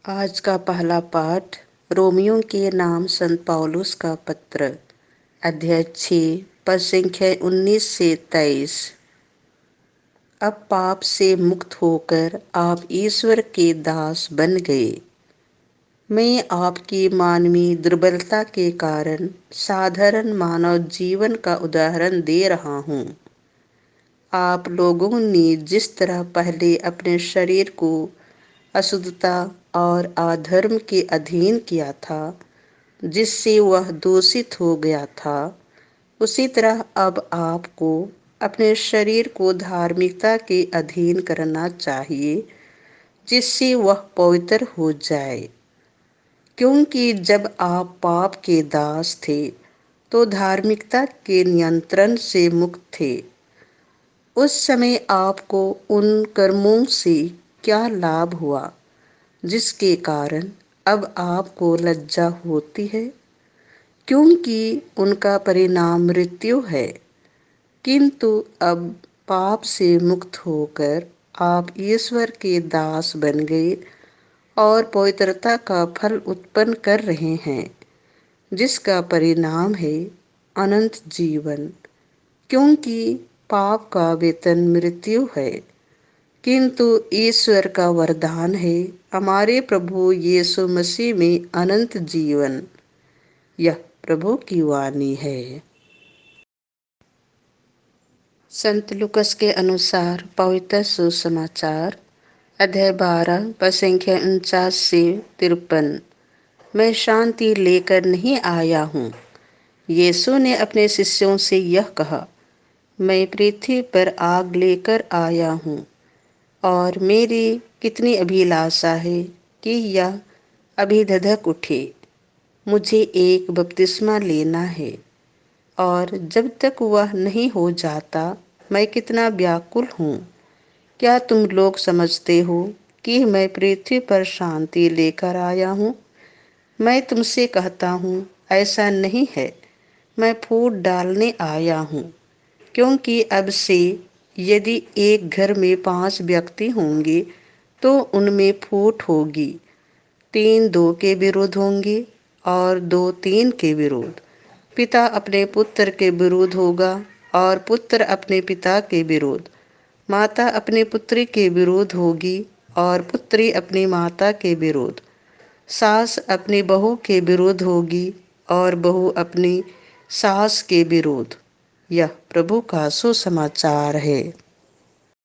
आज का पहला पाठ रोमियो के नाम संत पौलुस का पत्र, अध्याय 6, पद संख्या 19 से 23। अब पाप से मुक्त होकर आप ईश्वर के दास बन गए। मैं आपकी मानवीय दुर्बलता के कारण साधारण मानव जीवन का उदाहरण दे रहा हूँ। आप लोगों ने जिस तरह पहले अपने शरीर को अशुद्धता और अधर्म के अधीन किया था, जिससे वह दूषित हो गया था, उसी तरह अब आपको अपने शरीर को धार्मिकता के अधीन करना चाहिए, जिससे वह पवित्र हो जाए। क्योंकि जब आप पाप के दास थे, तो धार्मिकता के नियंत्रण से मुक्त थे। उस समय आपको उन कर्मों से क्या लाभ हुआ जिसके कारण अब आपको लज्जा होती है? क्योंकि उनका परिणाम मृत्यु है। किंतु अब पाप से मुक्त होकर आप ईश्वर के दास बन गए और पवित्रता का फल उत्पन्न कर रहे हैं, जिसका परिणाम है अनंत जीवन। क्योंकि पाप का वेतन मृत्यु है, किंतु ईश्वर का वरदान है हमारे प्रभु यीशु मसीह में अनंत जीवन। यह प्रभु की वाणी है। संत लूकस के अनुसार पवित्र सुसमाचार, अध्याय 12, पद संख्या 49 से 53। मैं शांति लेकर नहीं आया हूँ। यीशु ने अपने शिष्यों से यह कहा, मैं पृथ्वी पर आग लेकर आया हूँ, और मेरी कितनी अभिलाषा है कि यह अभी धधक उठे। मुझे एक बपतिस्मा लेना है, और जब तक वह नहीं हो जाता, मैं कितना व्याकुल हूँ। क्या तुम लोग समझते हो कि मैं पृथ्वी पर शांति लेकर आया हूँ? मैं तुमसे कहता हूँ, ऐसा नहीं है। मैं फूट डालने आया हूँ। क्योंकि अब से यदि एक घर में 5 व्यक्ति होंगे, तो उनमें फूट होगी। 3 2 के विरुद्ध होंगे, और 2 3 के विरुद्ध। पिता अपने पुत्र के विरुद्ध होगा, और पुत्र अपने पिता के विरुद्ध। माता अपनी पुत्री के विरुद्ध होगी, और पुत्री अपनी माता के विरुद्ध। सास अपनी बहू के विरुद्ध होगी, और बहू अपनी सास के विरुद्ध। यह प्रभु का सुसमाचार है।